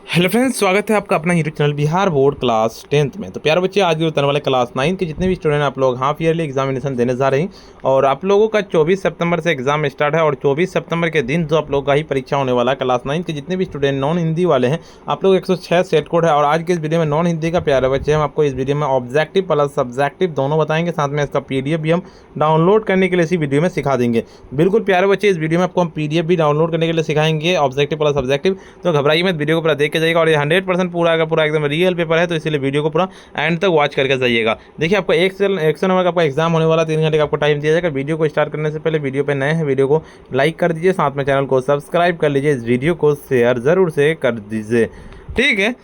Hello friends, स्वागत है आपका अपना YouTube channel Bihar board class 10th में। तो प्यारे बच्चे, आज होने वाले क्लास 9 के जितने भी स्टूडेंट आप लोग हाफ ईयरली एग्जामिनेशन देने जा रहे हैं और आप लोगों का 24 सितंबर से एग्जाम स्टार्ट है और 24 सितंबर के दिन जो आप लोग का ही परीक्षा होने वाला है। क्लास 9 के जितने भी स्टूडेंट नॉन हिंदी वाले हैं, आप लोग 106 सेट कोड है। और आज के इस वीडियो में नॉन हिंदी का प्यारे बच्चे हम आपको इस वीडियो में ऑब्जेक्टिव प्लस सब्जेक्टिव दोनों बताएंगे, साथ में इसका PDF भी हम डाउनलोड करने के लिए इसी वीडियो में सिखा देंगे। बिल्कुल प्यारे बच्चे, इस वीडियो में आपको हम PDF भी डाउनलोड करने के लिए सिखाएंगे ऑब्जेक्टिव प्लस सब्जेक्टिव। तो घबराइए मत, वीडियो को पूरा देख के जाइएगा और ये 100% पूरा का पूरा एकदम रियल पेपर है, तो इसीलिए वीडियो को पूरा एंड तक वॉच करके जाइएगा। देखिए, आपका 100 नंबर का आपका एग्जाम होने वाला, 3 घंटे का आपको टाइम दिया जाएगा। वीडियो को स्टार्ट करने से पहले वीडियो पे नए हैं, वीडियो को लाइक कर दीजिए, साथ में चैनल को सब्सक्राइब कर लीजिए, इस वीडियो को शेयर जरूर से कर दीजिए, ठीक है।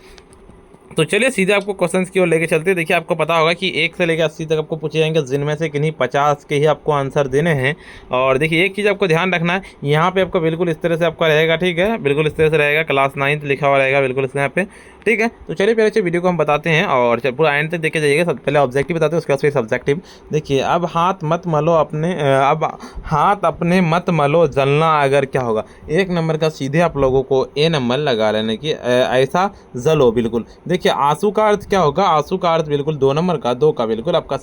तो चलिए सीधे आपको क्वेश्चंस की ओर लेके चलते हैं। देखिए, आपको पता होगा कि 1 से लेकर 80 तक आपको पूछे जाएंगे, जिनमें से किन्हीं 50 के ही आपको आंसर देने हैं। और देखिए, एक चीज़ आपको ध्यान रखना है, यहाँ पे आपको बिल्कुल इस तरह से आपका रहेगा, ठीक है, बिल्कुल इस तरह से रहेगा, क्लास 9 लिखा हुआ रहेगा बिल्कुल इसके यहाँ पे, ठीक है। तो चलिए पहले वीडियो को हम बताते हैं और पूरा एंड तक देखे जाइएगा। पहले ऑब्जेक्टिव बताते हैं, उसके बाद फिर सब्जेक्टिव। देखिए, अब हाथ अपने मत मलो, जलना अगर क्या होगा। 1 नंबर का सीधे आप लोगों को A नंबर लगा लेने की, ऐसा जलो बिल्कुल। देखिए, आंसू का अर्थ क्या होगा, आंसू का अर्थ बिल्कुल 2 नंबर का, 2 का बिल्कुल आपका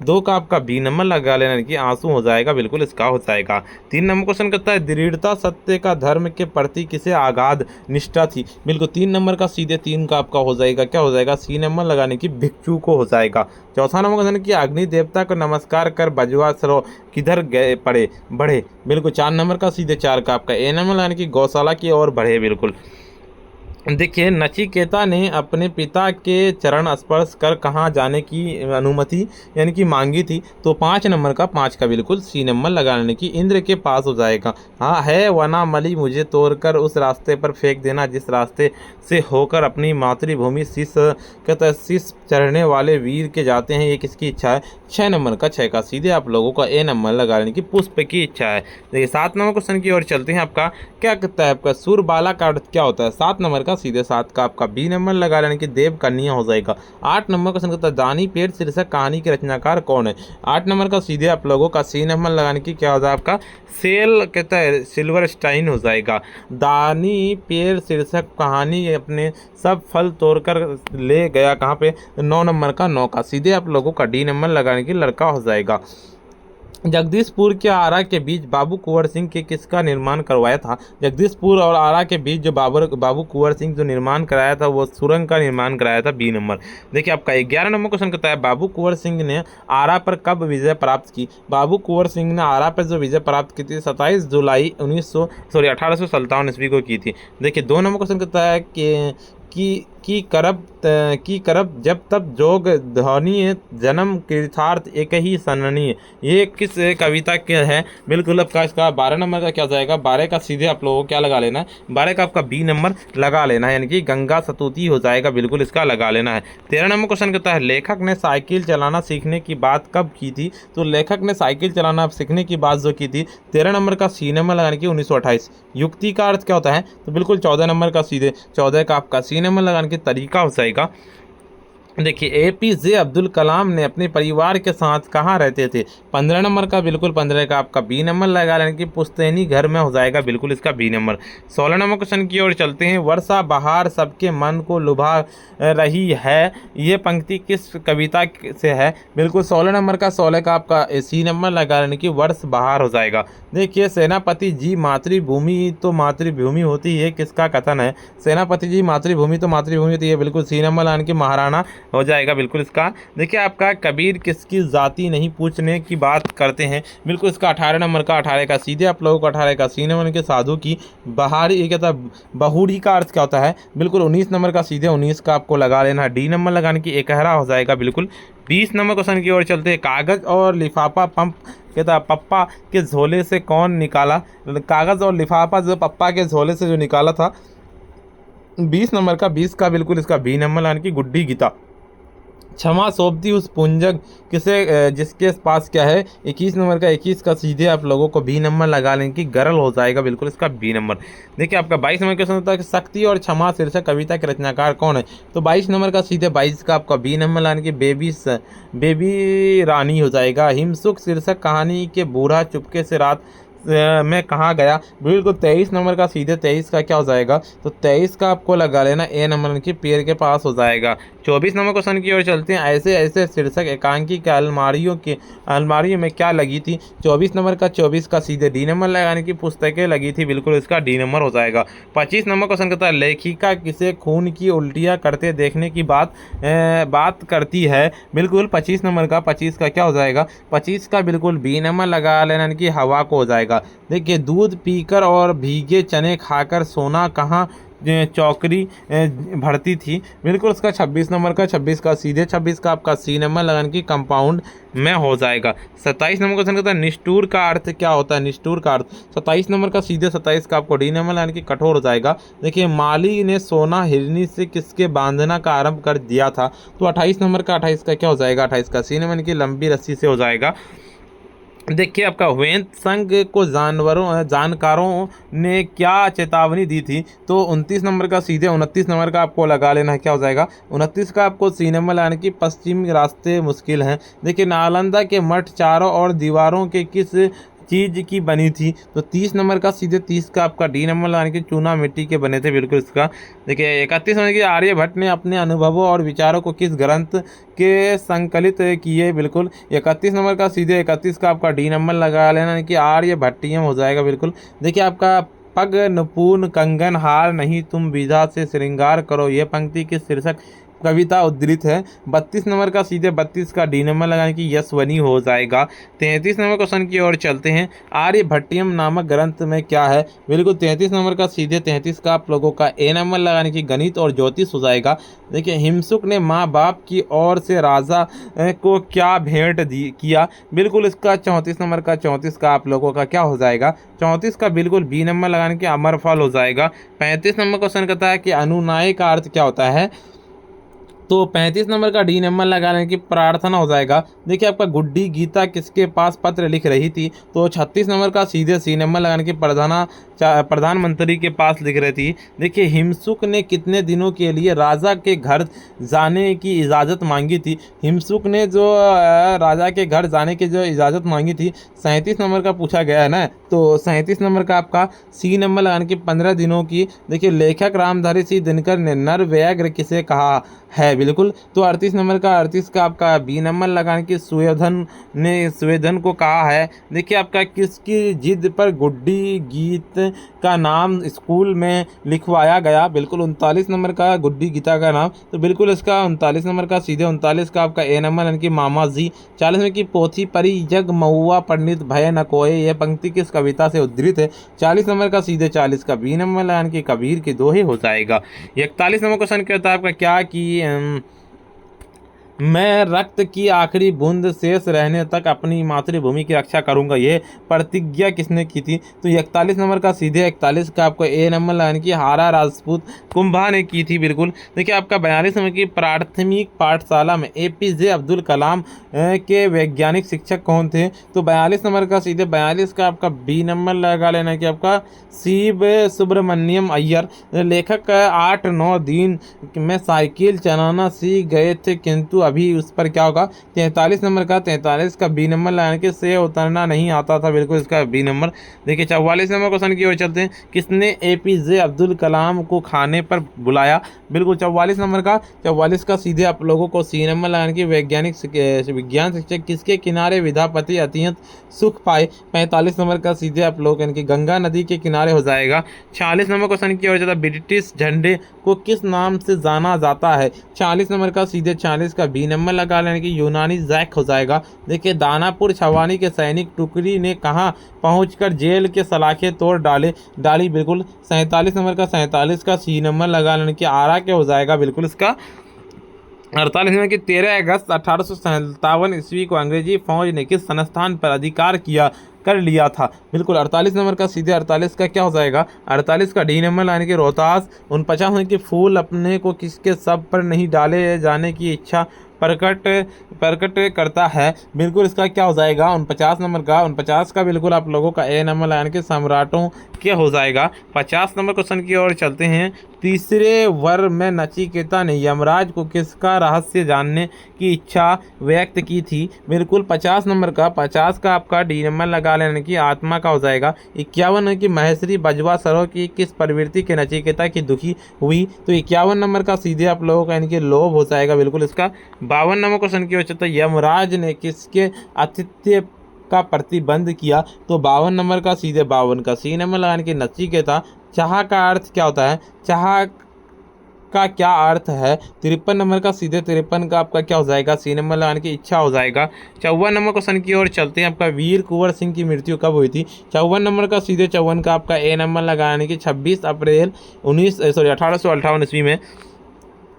दो का आपका B नंबर लगा लेना की आंसू हो जाएगा, बिल्कुल इसका हो जाएगा। 3 नंबर क्वेश्चन करता है, दृढ़ता सत्य का धर्म के प्रति किसे आगाध निष्ठा थी। बिल्कुल 3 नंबर का सीधे 3 का आपका हो जाएगा, क्या हो जाएगा, C नंबर लगाने की भिक्षु को हो जाएगा। चौथा नंबर क्वेश्चन की, अग्नि देवता को नमस्कार कर बजवा सरो किधर गए पड़े बढ़े। बिल्कुल 4 नंबर का सीधे 4 का आपका A नंबर लगाने की गौशाला की ओर बढ़े, बिल्कुल। देखिए, नचिकेता ने अपने पिता के चरण स्पर्श कर कहाँ जाने की अनुमति यानी कि मांगी थी, तो 5 नंबर का 5 का बिल्कुल C नंबर लगाने की इंद्र के पास हो जाएगा। हाँ है वना मली, मुझे तोड़कर उस रास्ते पर फेंक देना जिस रास्ते से होकर अपनी मातृभूमि शीश चढ़ने वाले वीर के जाते हैं, ये किसकी इच्छा है। 6 नंबर का 6 का सीधे आप लोगों का A नंबर लगाने की पुष्प की इच्छा है। देखिए, 7 नंबर क्वेश्चन की ओर चलते हैं। आपका क्या कहता है, आपका सूरबाला का अर्थ क्या होता है। 7 नंबर का सीधे 7 का आपका B नंबर लगा लेने की देव कन्या हो जाएगा। 8 नंबर क्वेश्चन कहता है, दानी पेड़ शीर्षक कहानी के रचनाकार कौन है। 8 नंबर का सीधे आप लोगों का C नंबर लगाने की क्या होता है, आपका सेल कहता है सिल्वर स्टाइन हो जाएगा। दानी पेड़ शीर्षक कहानी अपने सब फल तोड़कर ले गया कहाँ पे, 9 नंबर का 9 का सीधे आप लोगों का D नंबर लगाने की लड़का हो जाएगा। जगदीशपुर के आरा के बीच बाबू कुंवर सिंह के किसका निर्माण करवाया था। जगदीशपुर और आरा के बीच जो बाबू कुंवर सिंह जो निर्माण कराया था, वो सुरंग का निर्माण कराया था, B नंबर। देखिए, आपका 11 नंबर क्वेश्चन कहता है, बाबू कुंवर सिंह ने आरा पर कब विजय प्राप्त की। बाबू कुंवर सिंह ने आरा पर जो विजय प्राप्त की थी 27 जुलाई 1857 ईस्वी को की थी। देखिए, 2 नंबर क्वेश्चन कहता है की करब जब तब जोग ध्वनि जन्म कृतार्थ एक ही सननी। ये किस कविता के है, बिल्कुल आपका इसका 12 नंबर का क्या जाएगा, 12 का सीधे आप लोगों को क्या लगा लेना है, 12 का आपका B नंबर लगा लेना है, यानी कि गंगा सतुति हो जाएगा, बिल्कुल इसका लगा लेना है। 13 नंबर क्वेश्चन कहता है, लेखक ने साइकिल चलाना सीखने की बात कब की थी। तो लेखक ने साइकिल चलाना सीखने की बात जो की थी, 13 नंबर का C नंबर लगाने की 1928। युक्ति का अर्थ क्या होता है, तो बिल्कुल 14 नंबर का सीधे 14 का आपका C नंबर लगाने की तरीका हो जाएगा। देखिए, APJ अब्दुल कलाम ने अपने परिवार के साथ कहाँ रहते थे। 15 नंबर का बिल्कुल 15 का आपका B नंबर लगा लेने की पुश्तैनी घर में हो जाएगा, बिल्कुल इसका B नंबर। 16 नंबर क्वेश्चन की ओर चलते हैं। वर्षा बहार सबके मन को लुभा रही है, ये पंक्ति किस कविता से है। बिल्कुल 16 नंबर का 16 का आपका C नंबर लगा लेने की वर्ष बहार हो जाएगा। देखिए, सेनापति जी मातृभूमि तो मातृभूमि होती है, किसका कथन है। सेनापति जी मातृभूमि तो मातृभूमि होती है, बिल्कुल C नंबर लाने की महाराणा हो जाएगा, बिल्कुल इसका। देखिए, आपका कबीर किसकी जाति नहीं पूछने की बात करते हैं, बिल्कुल इसका 18 नंबर का 18 का सीधे आप लोगों को 18 का C नंबर के साधु की बहारी, ये कहता है बहुरी का अर्थ क्या होता है, बिल्कुल 19 नंबर का सीधे 19 का आपको लगा लेना है, D नंबर लगाने की एकहरा हो जाएगा, बिल्कुल। 20 नंबर क्वेश्चन की ओर चलते हैं। कागज और लिफाफा पंप कहता है पप्पा के झोले से कौन निकाला। कागज और लिफाफा जो पप्पा के झोले से जो निकाला था, 20 नंबर का 20 का बिल्कुल इसका B नंबर लाने की गुड्डी गीता। क्षमा सौंपती उस पुंजक किसे जिसके पास क्या है, 21 नंबर का 21 का सीधे आप लोगों को B नंबर लगा लेने की गरल हो जाएगा, बिल्कुल इसका B नंबर। देखिए, आपका 22 नंबर क्वेश्चन होता है कि शक्ति और क्षमा शीर्षक कविता के रचनाकार कौन है। तो 22 नंबर का सीधे 22 का आपका B नंबर लाने की बेबी रानी हो जाएगा। हिमसुख शीर्षक कहानी के बूढ़ा चुपके से रात में कहाँ गया, बिल्कुल 23 नंबर का सीधे 23 का क्या हो जाएगा, तो 23 का आपको लगा लेना ए नंबर यानी कि पेड़ के पास हो जाएगा। 24 नंबर क्वेश्चन की ओर चलते हैं। ऐसे ऐसे शीर्षक एकांकी के अलमारियों में क्या लगी थी, 24 नंबर का 24 का सीधे डी नंबर लगाने की पुस्तकें लगी थी, बिल्कुल इसका डी नंबर हो जाएगा। 25 नंबर क्वेश्चन कहता है लेखिका किसे खून की उल्टियाँ करते देखने की बात करती है, बिल्कुल 25 नंबर का 25 का क्या हो जाएगा, 25 का बिल्कुल बी नंबर लगा लेना यानी कि हवा को हो जाएगा। देखिए दूध पीकर और भीगे चने खाकर सोना कहाँ चौकरी भरती थी, बिल्कुल उसका 26 नंबर का 26 का सीधे 26 का आपका सी नंबर लगाने की कंपाउंड में हो जाएगा। 27 नंबर क्वेश्चन कहता है निष्ठुर का अर्थ क्या होता है, निष्ठुर का अर्थ 27 नंबर का सीधे 27 का आपको डी नंबर यानी कि कठोर हो जाएगा। देखिए माली ने सोना हिरनी से किसके बांधना का आरंभ कर दिया था, तो 28 नंबर का 28 का क्या हो जाएगा, 28 का सी नंबर यानी कि लंबी रस्सी से हो जाएगा। देखिए आपका वेद संघ को जानकारों ने क्या चेतावनी दी थी, तो 29 नंबर का सीधे 29 नंबर का आपको लगा लेना है, क्या हो जाएगा 29 का आपको सी नंबर लाने की पश्चिमी रास्ते मुश्किल हैं। देखिए नालंदा के मठ चारों ओर दीवारों के किस चीज़ की बनी थी, तो 30 नंबर का सीधे 30 का आपका डी नंबर लगाने के चूना मिट्टी के बने थे, बिल्कुल इसका। देखिए 31 नंबर की आर्यभट्ट ने अपने अनुभवों और विचारों को किस ग्रंथ के संकलित किए, बिल्कुल 31 नंबर का सीधे 31 का आपका डी नंबर लगा लेना कि आर्यभट्टियम हो जाएगा, बिल्कुल। देखिए आपका पग नपून कंगन हार नहीं तुम विधा से श्रृंगार करो, ये पंक्ति किस शीर्षक कविता उद्धृत है, 32 नंबर का सीधे 32 का डी नंबर लगाने की यशवनी हो जाएगा। 33 नंबर क्वेश्चन की ओर चलते हैं। आर्यभट्टियम नामक ग्रंथ में क्या है, बिल्कुल 33 नंबर का सीधे 33 का आप लोगों का ए नंबर लगाने की गणित और ज्योतिष हो जाएगा। देखिए हिमसुक ने माँ बाप की ओर से राजा को क्या भेंट किया, बिल्कुल इसका 34 नंबर का 34 का आप लोगों का क्या हो जाएगा, 34 का बिल्कुल बी नंबर लगाने के अमरफल हो जाएगा। 35 नंबर क्वेश्चन कहता है कि अनुनाय का अर्थ क्या होता है, तो 35 नंबर का डी नंबर लगाने की प्रार्थना हो जाएगा। देखिए आपका गुड्डी गीता किसके पास पत्र लिख रही थी, तो 36 नंबर का सीधे सी नंबर लगाने की प्रधानमंत्री के पास लिख रही थी। देखिए हिमसुक ने कितने दिनों के लिए राजा के घर जाने की इजाज़त मांगी थी, हिमसुक ने जो राजा के घर जाने की जो इजाज़त मांगी थी 37 नंबर का पूछा गया है ना, तो 37 नंबर का आपका सी नंबर लगाने की 15 दिनों की। देखिए लेखक रामधारी सिंह दिनकर ने नर व्याघ्र किसे कहा है, बिल्कुल, तो 38 नंबर का 38 का आपका बी नंबर लगाने की सुयोधन ने सुवेधन को कहा है। देखिए आपका किसकी जिद पर गुड्डी गीत का नाम स्कूल में लिखवाया गया, बिल्कुल 39 नंबर का गुड्डी गीता का नाम, तो बिल्कुल इसका 39 नंबर का सीधे 39 का आपका ए नंबर यानी कि मामा जी। 40 नंबर की पोथी परी जग महुआ पंडित भय न कोय, यह पंक्ति किस कविता से उद्धृत है, 40 नंबर का सीधे 40 का बी नंबर यानी कि कबीर के दोहे हो जाएगा। 41 नंबर क्वेश्चन क्या होता है आपका, क्या कि मैं रक्त की आखिरी बूंद शेष रहने तक अपनी मातृभूमि की रक्षा करूंगा, ये प्रतिज्ञा किसने की थी, तो 41 नंबर का सीधे 41 का आपको ए नंबर लाइन की हारा राजपूत कुंभा ने की थी, बिल्कुल। देखिए आपका 42 नंबर की प्राथमिक पाठशाला में APJ अब्दुल कलाम के वैज्ञानिक शिक्षक कौन थे, तो 42 नंबर का सीधे 42 का आपका बी नंबर लगा लेना कि आपका शिव सुब्रमण्यम अय्यर। लेखक 8-9 दिन में साइकिल चलाना सीख गए थे किंतु अभी उस पर क्या होगा, 43 नंबर का 43 का बी नंबर लगाने के से उतरना नहीं आता था, बिल्कुल इसका बी नंबर। देखिए 44 नंबर क्वेश्चन की ओर चलते हैं। किसने APJ अब्दुल कलाम को खाने पर बुलाया, बिल्कुल 44 नंबर का 44 का सीधे आप लोगों को सी नंबर लगाने की विज्ञान शिक्षक किसके किनारे विद्यापति अत्यंत सुख पाए, 45 नंबर का सीधे आप लोग यानी कि गंगा नदी के किनारे हो जाएगा। 46 नंबर क्वेश्चन की ओर चलता है। ब्रिटिश झंडे को किस नाम से जाना जाता है, 40 नंबर का सीधे 40 का बी नंबर लगा लेने की यूनानी जैक हो जाएगा। देखिए दानापुर छावनी के सैनिक टुकड़ी ने कहाँ पहुंचकर जेल के सलाखें तोड़ डाली, बिल्कुल 47 नंबर का 47 का सी नंबर लगा लेने की आरा के हो जाएगा, बिल्कुल इसका। 48 नंबर की 13 अगस्त 1857 ईस्वी को अंग्रेजी फौज ने किस संस्थान पर अधिकार कर लिया था, बिल्कुल 48 नंबर का सीधे 48 का क्या हो जाएगा, 48 का डी नंबर लाने के रोहतास। 49 नंबर की फूल अपने को किसके सब पर नहीं डाले जाने की इच्छा प्रकट करता है, बिल्कुल इसका क्या हो जाएगा 49 नंबर का 49 का बिल्कुल आप लोगों का ए नंबर लाइन के सम्राटों के हो जाएगा। 50 नंबर क्वेश्चन की ओर चलते हैं। तीसरे वर में नचिकेता ने यमराज को किसका रहस्य जानने की इच्छा व्यक्त की थी? बिल्कुल 50 नंबर का 50 का आपका डी नंबर लगा लेने की आत्मा का हो जाएगा। 51 है कि महेश्वरी बजवा सरो की किस प्रवृत्ति के नचिकेता की दुखी हुई? तो 51 नंबर का सीधे आप लोगों का इनके लोभ हो जाएगा बिल्कुल इसका। 52 नंबर क्वेश्चन की वजह तो यमराज ने किसके आतिथ्य का प्रतिबंध किया? तो 52 नंबर का सीधे 52 का सी नंबर लगाने की नचिकेता। चाह का अर्थ क्या होता है? चाह का क्या अर्थ है? 53 नंबर का सीधे 53 का आपका क्या हो जाएगा? सी नंबर लगाने की इच्छा हो जाएगा। 54 नंबर क्वेश्चन की ओर चलते हैं। आपका वीर कुंवर सिंह की मृत्यु कब हुई थी? 54 नंबर का सीधे 54 का आपका ए नंबर लगाने की 26 अप्रैल 1858 ईस्वी में।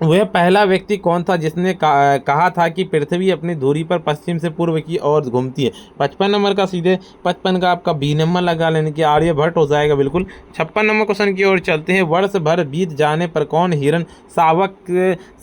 वह पहला व्यक्ति कौन था जिसने कहा था कि पृथ्वी अपनी धुरी पर पश्चिम से पूर्व की ओर घूमती है? 55 नंबर का सीधे 55 का आपका बी नंबर लगा लेने की आर्यभट्ट हो जाएगा बिल्कुल। 56 नंबर क्वेश्चन की ओर चलते हैं। वर्ष भर बीत जाने पर कौन हिरण शावक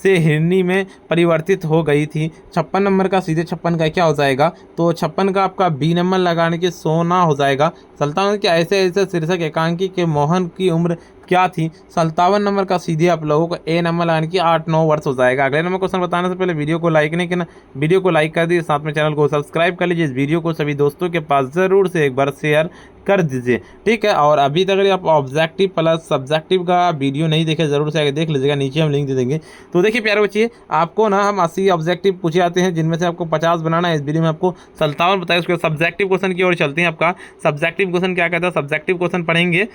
से हिरनी में परिवर्तित हो गई थी? 56 नंबर का सीधे 56 का क्या हो जाएगा? तो 56 का आपका बी नंबर लगाने की सोना हो जाएगा। सल्तनत के ऐसे ऐसे शीर्षक एकांकी के मोहन की उम्र क्या थी? 57 नंबर का सीधे आप लोगों को ए नंबर लगाने की 8-9 वर्ष हो जाएगा। अगले नंबर क्वेश्चन बताने से पहले वीडियो को लाइक नहीं करना, वीडियो को लाइक कर दीजिए, साथ में चैनल को सब्सक्राइब कर लीजिए। इस वीडियो को सभी दोस्तों के पास ज़रूर से एक बार शेयर कर दीजिए, ठीक है। और अभी तक अगर आप ऑब्जेक्टिव प्लस सब्जेक्टिव का वीडियो नहीं देखे ज़रूर से आगे देख लीजिएगा, नीचे हम लिंक दे देंगे। तो देखिए प्यारे बच्चे, आपको ना हम 80 ऑब्जेक्टिव पूछे जाते हैं जिनमें से आपको 50 बनाना है। इस वीडियो में आपको 57 बताया। उसके सब्जेक्टिव क्वेश्चन की ओर चलते हैं। आपका सब्जेक्टिव क्वेश्चन क्या कहता है? सब्जेक्टिव क्वेश्चन पढ़ेंगे,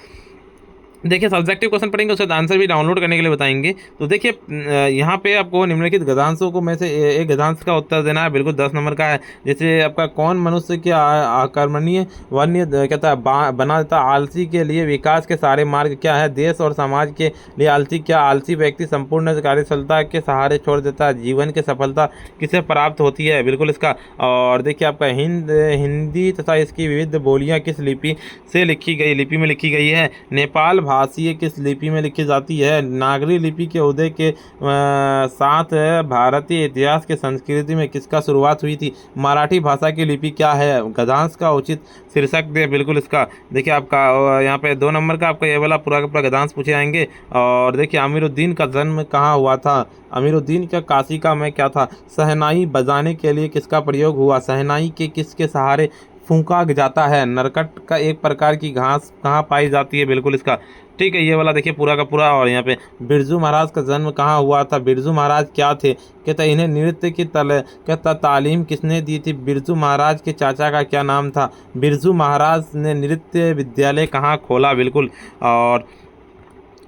देखिए सब्जेक्टिव क्वेश्चन पढ़ेंगे, उसका आंसर भी डाउनलोड करने के लिए बताएंगे। तो देखिए यहाँ पे आपको निम्नलिखित गद्यांशों को में से एक गद्यांश का उत्तर देना है, बिल्कुल 10 नंबर का है। जैसे आपका कौन मनुष्य के आकर्मणीय वन्य कहता है बना देता? आलसी के लिए विकास के सारे मार्ग क्या है? देश और समाज के लिए आलसी क्या? आलसी व्यक्ति संपूर्ण कार्यक्षमता के सहारे छोड़ देता है। जीवन की सफलता किसे प्राप्त होती है? बिल्कुल इसका। और देखिए आपका हिंदी तथा इसकी विविध बोलियाँ किस लिपि से लिपि में लिखी गई है? नेपाल भाषीय किस लिपि में लिखी जाती है? नागरी लिपि के उदय के साथ भारतीय इतिहास के संस्कृति में किसका शुरुआत हुई थी? मराठी भाषा की लिपि क्या है? गद्यांश का उचित शीर्षक दे, बिल्कुल इसका। देखिए आपका यहाँ पे 2 नंबर का आपका ये वाला पूरा का पूरा गद्यांश पूछे जाएंगे। और देखिए अमीरुद्दीन का जन्म कहाँ हुआ था? अमीरुद्दीन का काशी का में क्या था? शहनाई बजाने के लिए किसका प्रयोग हुआ? शहनाई के किसके सहारे फूंका जाता है? नरकट का एक प्रकार की घास कहाँ पाई जाती है? बिल्कुल इसका, ठीक है। ये वाला देखिए पूरा का पूरा। और यहाँ पे बिरजू महाराज का जन्म कहाँ हुआ था? बिरजू महाराज क्या थे? कहता इन्हें नृत्य की तालीम किसने दी थी? बिरजू महाराज के चाचा का क्या नाम था? बिरजू महाराज ने नृत्य विद्यालय कहाँ खोला? बिल्कुल। और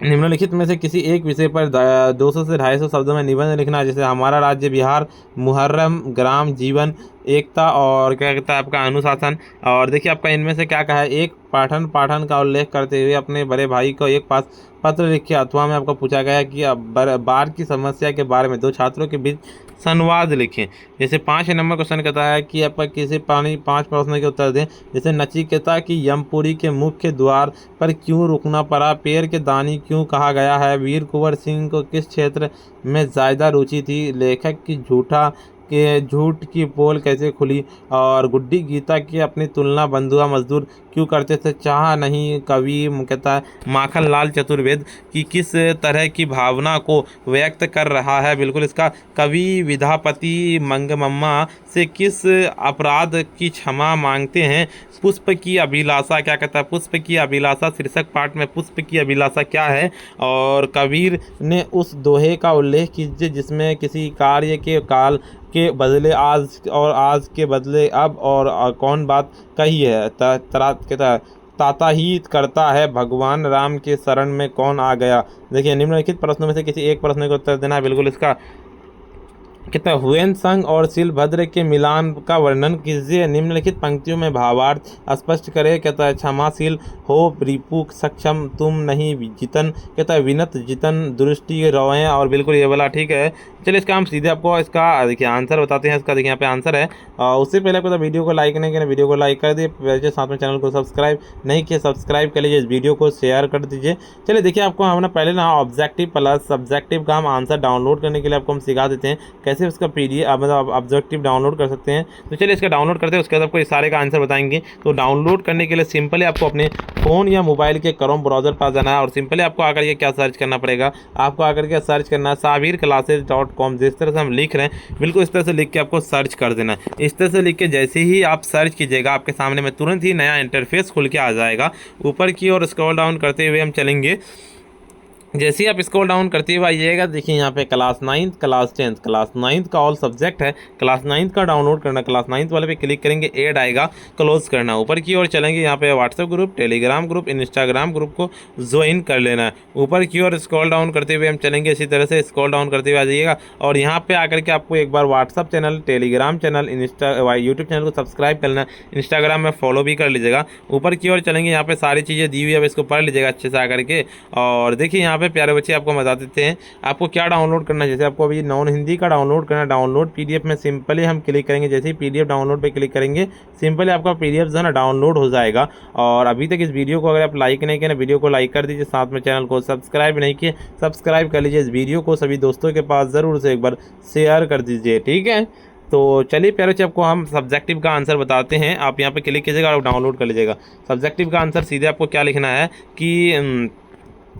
निम्नलिखित में से किसी एक विषय पर 200 से 250 शब्दों में निबंध लिखना, जैसे हमारा राज्य बिहार, मुहर्रम, ग्राम जीवन, एकता और क्या कहता है आपका अनुशासन। और देखिए आपका इनमें से क्या कहा है? एक पाठन का उल्लेख करते हुए अपने बड़े भाई को एक पास पत्र लिखे। अथवा में आपको पूछा गया है कि बाढ़ की समस्या के बारे में 2 छात्रों के बीच संवाद लिखें। जैसे 5 नंबर क्वेश्चन कहता है कि आपका किसी 5 प्रश्न के उत्तर दें। जैसे नचिकेता की यमपुरी के मुख्य द्वार पर क्यों रुकना पड़ा? पेड़ के दानी क्यों कहा गया है? वीर कुंवर सिंह को किस क्षेत्र में ज़्यादा रुचि थी? लेखक की झूठ की पोल कैसे खुली? और गुड्डी गीता की अपनी तुलना बंधुआ मजदूर क्यों करते थे? चाह नहीं कवि कहता है माखनलाल चतुर्वेद की किस तरह की भावना को व्यक्त कर रहा है? बिल्कुल इसका। कवि विधापति मंगमम्मा से किस अपराध की क्षमा मांगते हैं? पुष्प की अभिलाषा क्या कहता है? पुष्प की अभिलाषा शीर्षक पाठ में पुष्प की अभिलाषा क्या है? और कबीर ने उस दोहे का उल्लेख कीजिए जिसमें किसी कार्य के काल के बदले आज और आज के बदले अब और कौन बात कही है? कहता है ताताहीत करता है भगवान राम के शरण में कौन आ गया? देखिए निम्नलिखित प्रश्नों में से किसी एक प्रश्न का उत्तर देना है, बिल्कुल इसका। कहता है हुएन संग और शिलभद्र के मिलान का वर्णन कीजिए। निम्नलिखित पंक्तियों में भावार्थ स्पष्ट करे। कहता है क्षमाशील हो रिपु सक्षम तुम नहीं जितन। कहता है विनत जितन दृष्टि रोएं। और बिल्कुल ये वाला ठीक है। चलिए इसका हम सीधे आपको इसका देखिए आंसर बताते हैं। इसका देखिए यहाँ पे आंसर है। उससे पहले आपको तो वीडियो को लाइक नहीं किया, वीडियो को लाइक कर दिए, साथ में चैनल को सब्सक्राइब नहीं किया सब्सक्राइब कर लीजिए, इस वीडियो को शेयर कर दीजिए। चलिए देखिए आपको हम ना पहले ना ऑब्जेक्टिव प्लस सब्जेक्टिव का हम आंसर डाउनलोड करने के लिए आपको हम सिखा देते हैं कैसे उसका PDF मतलब ऑब्जेक्टिव डाउनलोड कर सकते हैं। तो चलिए इसका डाउनलोड करते हैं, उसके बाद आपको इस सारे का आंसर बताएंगे। तो डाउनलोड करने के लिए सिंपली आपको अपने फ़ोन या मोबाइल के क्रोम ब्राउज़र पास जाना है और सिंपली आपको आकर के क्या सर्च करना पड़ेगा, आपको आकर के सर्च करना है sabirclasses.com। जिस तरह से हम लिख रहे हैं बिल्कुल इस तरह से लिख के आपको सर्च कर देना है। इस तरह से लिख के जैसे ही आप सर्च कीजिएगा आपके सामने में तुरंत ही नया इंटरफेस खुल के आ जाएगा। ऊपर की ओर स्क्रॉल डाउन करते हुए हम चलेंगे। जैसे ही आप स्क्रॉल डाउन करते हुए आइएगा, देखिए यहाँ पे class 9th class 10th class 9th का ऑल सब्जेक्ट है, क्लास 9th का डाउनलोड करना। क्लास 9th वाले पे क्लिक करेंगे, ऐड आएगा, क्लोज करना। ऊपर की ओर चलेंगे, यहाँ पे WhatsApp group, Telegram group, Instagram group को ज्वाइन कर लेना है। ऊपर की ओर स्क्रॉल डाउन करते हुए हम चलेंगे, इसी तरह से स्क्रॉल डाउन करते हुए आ जाइएगा और यहाँ पे आकर के आपको एक बार WhatsApp channel, Telegram channel, YouTube channel को सब्सक्राइब करना है, इंस्टाग्राम में फॉलो भी कर लीजिएगा। ऊपर की ओर चलेंगे, यहाँ पे सारी चीज़ें दी हुई है, अब इसको पढ़ लीजिएगा अच्छे से आकर के। और देखिए यहाँ पे प्यारे बच्चे आपको बता देते हैं आपको क्या डाउनलोड करना है। जैसे आपको अभी नॉन हिंदी का डाउनलोड करना है, डाउनलोड PDF में सिंपली हम क्लिक करेंगे। जैसे ही PDF डाउनलोड पे क्लिक करेंगे सिंपली आपका PDF जो है ना डाउनलोड हो जाएगा। और अभी तक इस वीडियो को अगर आप लाइक नहीं किए ना, वीडियो को लाइक कर दीजिए, साथ में चैनल को सब्सक्राइब नहीं किए सब्सक्राइब कर लीजिए। इस वीडियो को सभी दोस्तों के पास ज़रूर से एक बार शेयर कर दीजिए, ठीक है। तो चलिए प्यारे बच्चे आपको हम सब्जेक्टिव का आंसर बताते हैं। आप यहाँ पे क्लिक कीजिएगा और डाउनलोड कर लीजिएगा। सब्जेक्टिव का आंसर सीधे आपको क्या लिखना है कि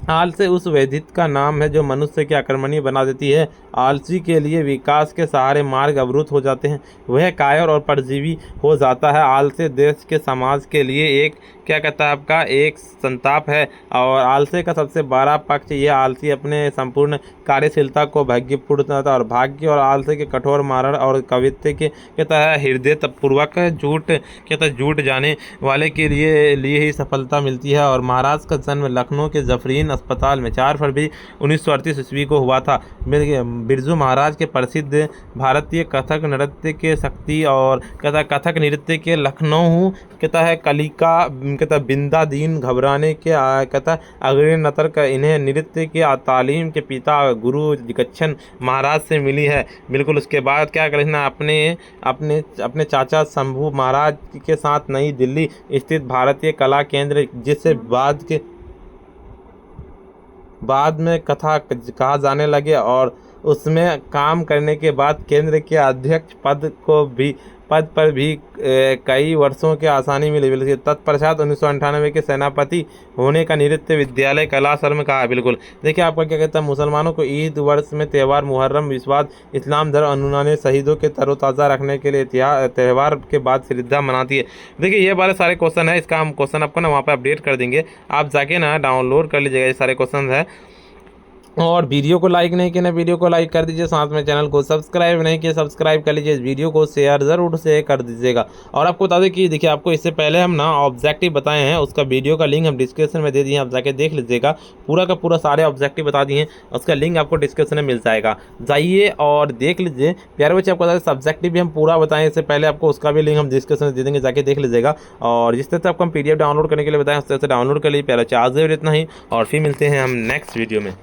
आलस्य उस वैधित का नाम है जो मनुष्य की आक्रमणी बना देती है। आलसी के लिए विकास के सहारे मार्ग अवरुद्ध हो जाते हैं, वह कायर और परजीवी हो जाता है। आलस्य देश के समाज के लिए एक क्या कहता है आपका एक संताप है। और आलस्य का सबसे बड़ा पक्ष यह आलसी अपने संपूर्ण कार्यशीलता को भाग्यपूर्णता और भाग्य और आलस्य के कठोर मारण और कवित्व के कहता है हृदय पूर्वक झूठ जाने वाले के लिए ही सफलता मिलती है। और महाराज का जन्म लखनऊ के जफरीन अस्पताल में 4 फरवरी 1938 ईस्वी को हुआ था। बिरजू महाराज के प्रसिद्ध भारतीय कथक नृत्य के शक्ति और कथक नृत्य के लखनऊ कहता है कलिका कहता बिंदा दीन घबराने के कहता अग्रणी नतर का इन्हें नृत्य के तालीम के पिता गुरु गच्छन महाराज से मिली है। बिल्कुल उसके बाद क्या करना अपने चाचा शंभू महाराज के साथ नई दिल्ली स्थित भारतीय कला केंद्र, जिससे बाद में कथा कहा जाने लगे, और उसमें काम करने के बाद केंद्र के अध्यक्ष पद पर भी कई वर्षों की आसानी मिली। बिल्कुल तत्पश्चात 1998 के सेनापति होने का नृत्य विद्यालय कलाश्रम में कहा। बिल्कुल देखिए आपका क्या कहता है, मुसलमानों को ईद वर्ष में त्यौहार मुहर्रम विश्वास इस्लाम धर्म अनुनाने शहीदों के तरोताज़ा रखने के लिए त्यौहार के बाद श्रद्धा मनाती है। देखिए ये वाले सारे क्वेश्चन है, इसका हम क्वेश्चन आपको ना वहाँ पर अपडेट कर देंगे, आप जाके ना डाउनलोड कर लीजिएगा। ये सारे क्वेश्चन है। और वीडियो को लाइक नहीं किया ना, वीडियो को लाइक कर दीजिए, साथ में चैनल को सब्सक्राइब नहीं किया सब्सक्राइब कर लीजिए। इस वीडियो को शेयर ज़रूर से कर दीजिएगा। और आपको बता दें कि देखिए आपको इससे पहले हम ना ऑब्जेक्टिव बताए हैं, उसका वीडियो का लिंक हम डिस्क्रिप्शन में दे दिए, आप जाके देख लीजिएगा। पूरा का पूरा सारे ऑब्जेक्टिव बता दिए, उसका लिंक आपको डिस्क्रिप्शन में मिल जाएगा, जाइए और देख लीजिए। प्यारे बच्चे आपको बता दें सब्जेक्टिव भी हम पूरा बताएं इससे पहले, आपको उसका भी लिंक हम डिस्क्रिप्शन में दे देंगे, जाके देख लीजिएगा। और जिस तरह से आपको हम PDF डाउनलोड करने के लिए बताएं उस तरह से डाउनलोड कर लीजिए। प्यारे बच्चे आज इतना ही, और फिर मिलते हैं हम नेक्स्ट वीडियो में।